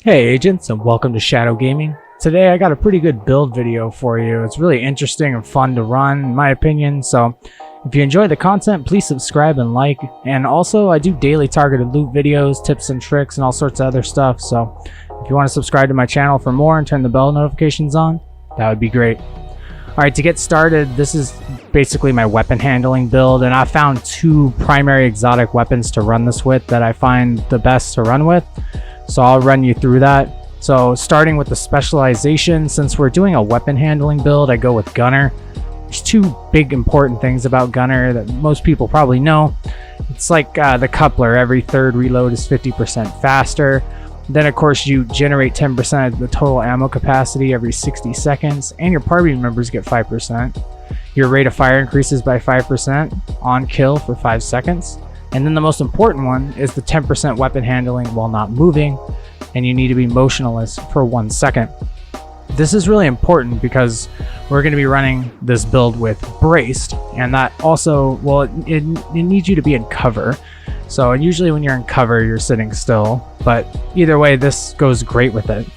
Hey agents, and welcome to Shadow Gaming. Today I got a pretty good build video for you. It's really interesting and fun to run in my opinion, so if you enjoy the content, please subscribe and like. And also I do daily targeted loot videos, tips and tricks, and all sorts of other stuff, so if you want to subscribe to my channel for more and turn the bell notifications on, that would be great. Alright, to get started, this is basically my weapon handling build, and I found two primary exotic weapons to run this with that I find the best to run with. So I'll run you through that. So starting with the specialization, since we're doing a weapon handling build, I go with Gunner. There's two big important things about Gunner that most people probably know. It's like the coupler, every third reload is 50% faster. Then of course you generate 10% of the total ammo capacity every 60 seconds, and your party members get 5%. Your rate of fire increases by 5% on kill for 5 seconds. And then the most important one is the 10% weapon handling while not moving, and you need to be motionless for 1 second. This is really important because we're going to be running this build with braced, and that also, well, it needs you to be in cover. So usually when you're in cover, you're sitting still, but either way, this goes great with it.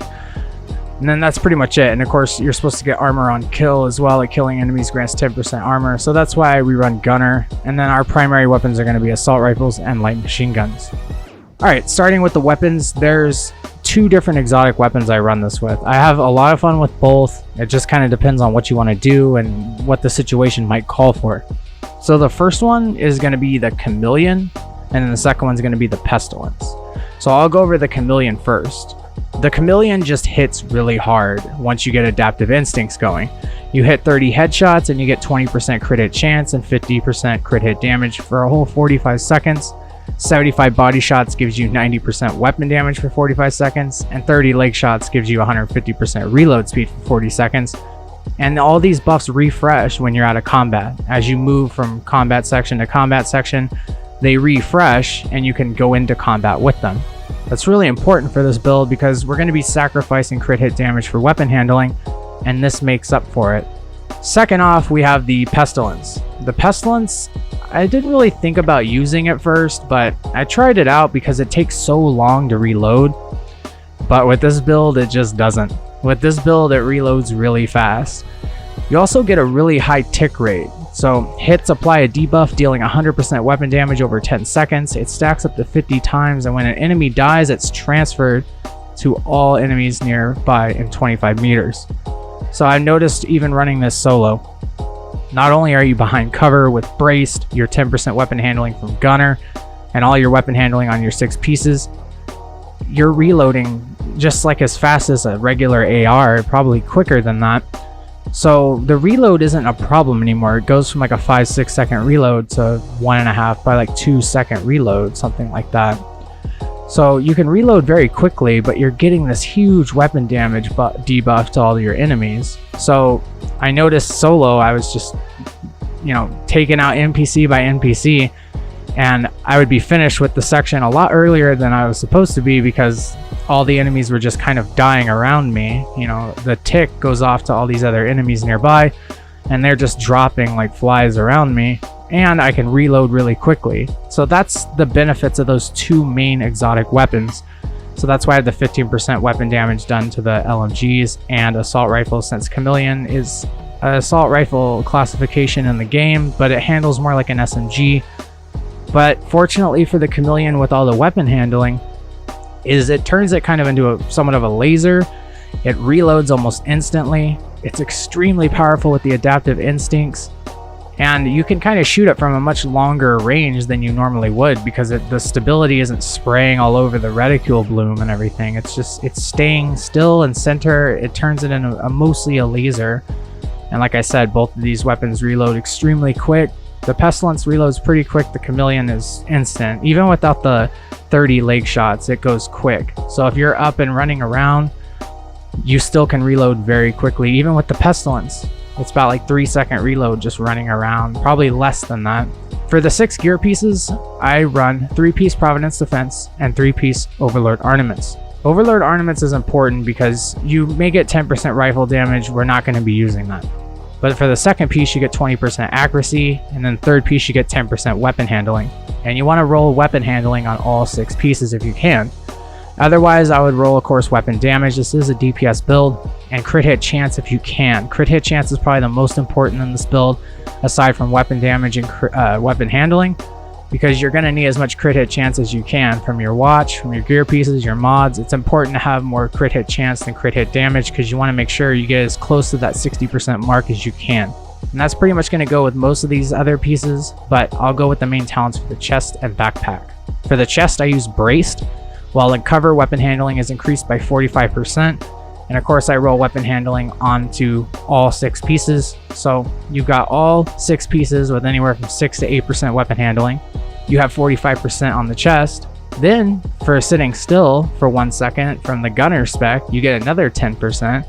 And then that's pretty much it. And of course, you're supposed to get armor on kill as well. Like killing enemies grants 10% armor. So that's why we run Gunner. And then our primary weapons are going to be assault rifles and light machine guns. All right, starting with the weapons, there's two different exotic weapons I run this with. I have a lot of fun with both. It just kind of depends on what you want to do and what the situation might call for. So the first one is going to be the Chameleon, and then the second one's going to be the Pestilence. So I'll go over the Chameleon first. The Chameleon just hits really hard once you get adaptive instincts going. You hit 30 headshots and you get 20% crit hit chance and 50% crit hit damage for a whole 45 seconds. 75 body shots gives you 90% weapon damage for 45 seconds, and 30 leg shots gives you 150% reload speed for 40 seconds. And all these buffs refresh when you're out of combat. As you move from combat section to combat section, they refresh and you can go into combat with them. That's really important for this build because we're going to be sacrificing crit hit damage for weapon handling, and this makes up for it. Second off, we have the Pestilence. The Pestilence, I didn't really think about using it first, but I tried it out because it takes so long to reload. But with this build, it just doesn't. With this build, it reloads really fast. You also get a really high tick rate. So hits apply a debuff dealing 100% weapon damage over 10 seconds. It stacks up to 50 times, and when an enemy dies, it's transferred to all enemies nearby in 25 meters. So I noticed even running this solo, not only are you behind cover with braced, your 10% weapon handling from Gunner, and all your weapon handling on your 6 pieces, you're reloading just like as fast as a regular AR, probably quicker than that. So the reload isn't a problem anymore. It goes from like a 5-6 second reload to 1.5 by like 2 second reload, something like that. So you can reload very quickly, but you're getting this huge weapon damage debuff to all your enemies. So I noticed solo, I was just, taking out NPC by NPC, and I would be finished with the section a lot earlier than I was supposed to be because all the enemies were just kind of dying around me. The tick goes off to all these other enemies nearby, and they're just dropping like flies around me, and I can reload really quickly. So that's the benefits of those two main exotic weapons. So that's why I have the 15% weapon damage done to the LMGs and assault rifles, since Chameleon is an assault rifle classification in the game, but it handles more like an SMG. But fortunately for the Chameleon, with all the weapon handling, it turns it kind of into somewhat of a laser. It reloads almost instantly. It's extremely powerful with the adaptive instincts, and you can kind of shoot it from a much longer range than you normally would because the stability isn't spraying all over the reticule bloom and everything. It's staying still and center. It turns it into mostly a laser. And like I said, both of these weapons reload extremely quick. The Pestilence reloads pretty quick. The Chameleon is instant. Even without the 30 leg shots, it goes quick. So if you're up and running around, you still can reload very quickly. Even with the Pestilence, it's about like 3 second reload just running around, probably less than that. For the 6 gear pieces, I run 3-piece Providence Defense and 3-piece Overlord Armaments. Overlord Armaments is important because you may get 10% rifle damage. We're not going to be using that. But for the second piece, you get 20% accuracy, and then third piece, you get 10% weapon handling. And you want to roll weapon handling on all 6 pieces if you can. Otherwise, I would roll, of course, weapon damage. This is a DPS build, and crit hit chance if you can. Crit hit chance is probably the most important in this build, aside from weapon damage and weapon handling, because you're going to need as much crit hit chance as you can from your watch, from your gear pieces, your mods. It's important to have more crit hit chance than crit hit damage, because you want to make sure you get as close to that 60% mark as you can. And that's pretty much going to go with most of these other pieces, but I'll go with the main talents for the chest and backpack. For the chest, I use braced. While in cover, weapon handling is increased by 45%. And of course, I roll weapon handling onto all 6 pieces. So you've got all 6 pieces with anywhere from 6 to 8% weapon handling. You have 45% on the chest. Then for sitting still for 1 second from the gunner spec, you get another 10%.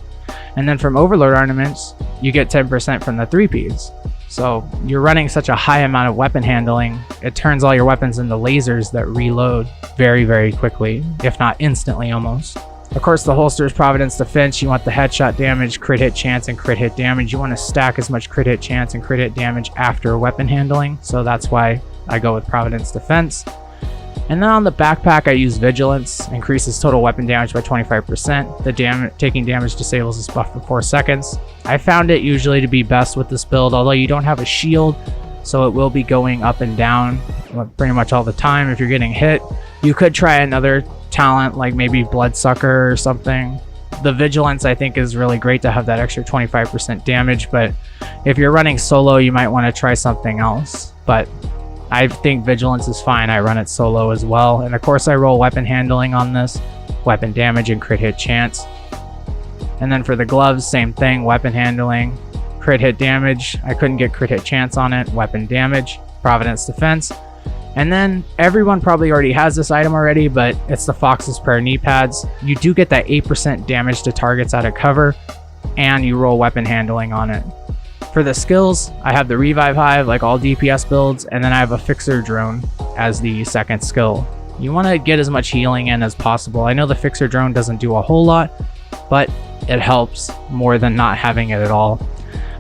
And then from overload ornaments, you get 10% from the 3Ps. So you're running such a high amount of weapon handling, it turns all your weapons into lasers that reload very, very quickly, if not instantly almost. Of course, the holster is Providence Defense. You want the headshot damage, crit hit chance, and crit hit damage. You want to stack as much crit hit chance and crit hit damage after weapon handling, so that's why I go with Providence Defense. And then on the backpack, I use Vigilance, increases total weapon damage by 25%. The taking damage disables this buff for 4 seconds. I found it usually to be best with this build, although you don't have a shield, so it will be going up and down pretty much all the time if you're getting hit. You could try another talent like maybe Bloodsucker or something. The Vigilance I think is really great to have that extra 25% damage, but if you're running solo, you might want to try something else. But I think Vigilance is fine. I run it solo as well. And of course I roll weapon handling on this, weapon damage and crit hit chance. And then for the gloves, same thing, weapon handling, crit hit damage. I couldn't get crit hit chance on it, weapon damage, Providence Defense. And then everyone probably already has this item already, but it's the Fox's Prayer knee pads. You do get that 8% damage to targets out of cover, and you roll weapon handling on it. For the skills, I have the Revive Hive like all DPS builds, and then I have a Fixer Drone as the second skill. You want to get as much healing in as possible. I know the Fixer Drone doesn't do a whole lot, but it helps more than not having it at all.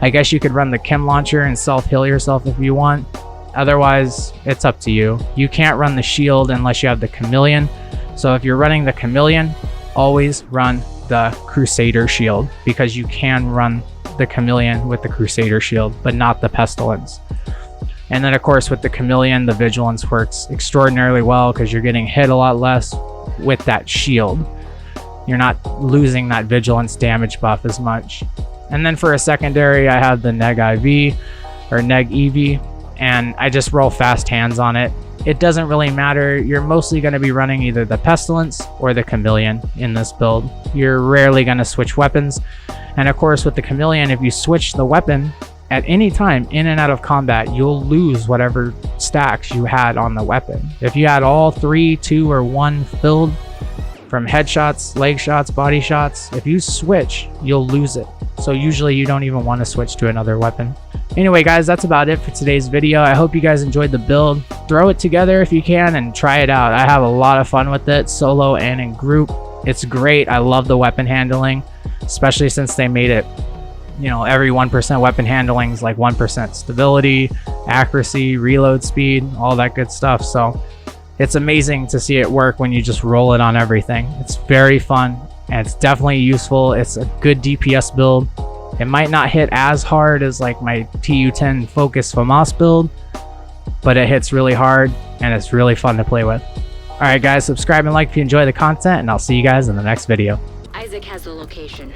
I guess you could run the Chem Launcher and self-heal yourself if you want. Otherwise, it's up to you. You can't run the shield unless you have the Chameleon. So if you're running the Chameleon, always run the Crusader shield, because you can run the Chameleon with the Crusader shield, but not the Pestilence. And then of course with the Chameleon, the Vigilance works extraordinarily well because you're getting hit a lot less with that shield. You're not losing that Vigilance damage buff as much. And then for a secondary, I have the Neg IV or Neg EV, and I just roll fast hands on it. It doesn't really matter. You're mostly going to be running either the Pestilence or the Chameleon in this build. You're rarely going to switch weapons. And of course with the Chameleon, if you switch the weapon at any time in and out of combat, you'll lose whatever stacks you had on the weapon. If you had all 3, 2, or 1 filled from headshots, leg shots, body shots, if you switch, you'll lose it. So usually you don't even want to switch to another weapon. Anyway guys, that's about it for today's video. I hope you guys enjoyed the build. Throw it together if you can and try it out. I have a lot of fun with it, solo and in group. It's great. I love the weapon handling, especially since they made it, you know, every 1% weapon handling is like 1% stability, accuracy, reload speed, all that good stuff. So it's amazing to see it work when you just roll it on everything. It's very fun and it's definitely useful. It's a good DPS build. It might not hit as hard as like my TU10 Focus FAMAS build, but it hits really hard and it's really fun to play with. Alright guys, subscribe and like if you enjoy the content, and I'll see you guys in the next video. Isaac has the location.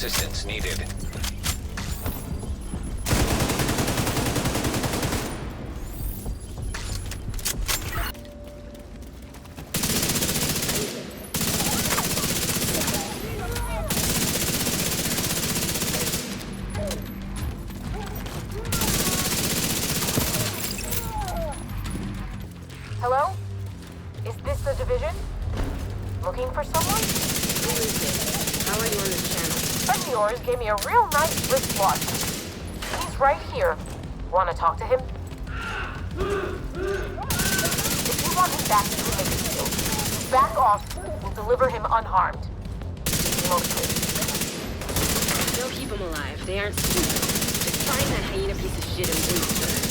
assistance needed. Hello? Is this the division? Looking for someone? Who is this? How are you on this channel? Friend of yours gave me a real nice wristwatch. He's right here. Want to talk to him? If you want him back, you can make a deal. Back off. We'll deliver him unharmed. Mostly. They'll keep them alive. They aren't stupid. Just find that hyena piece of shit and bring it to her.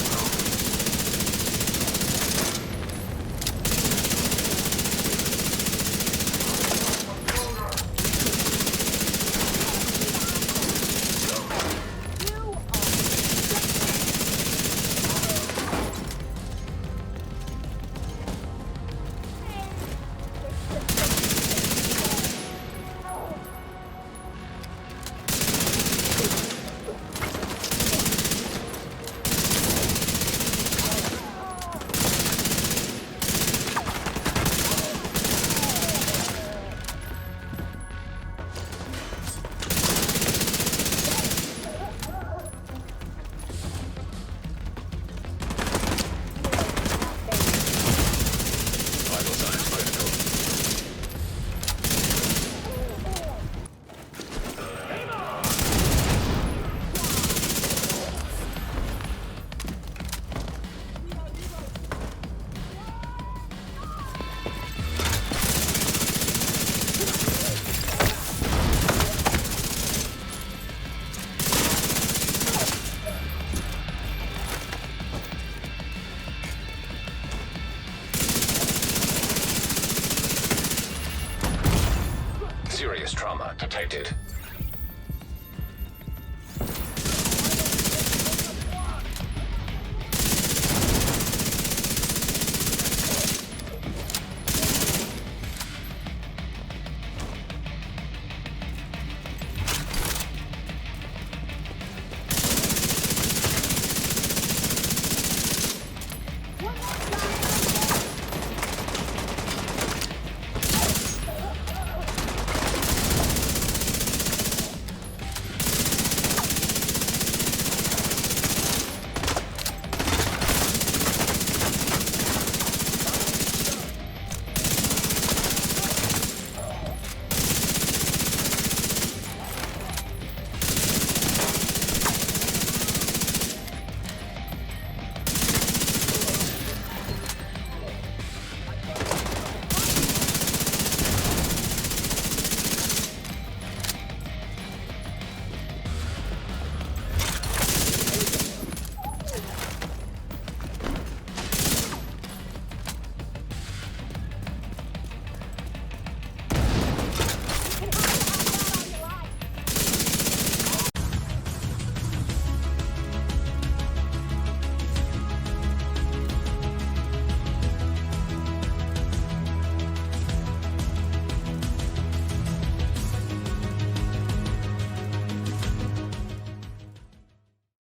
Serious trauma detected.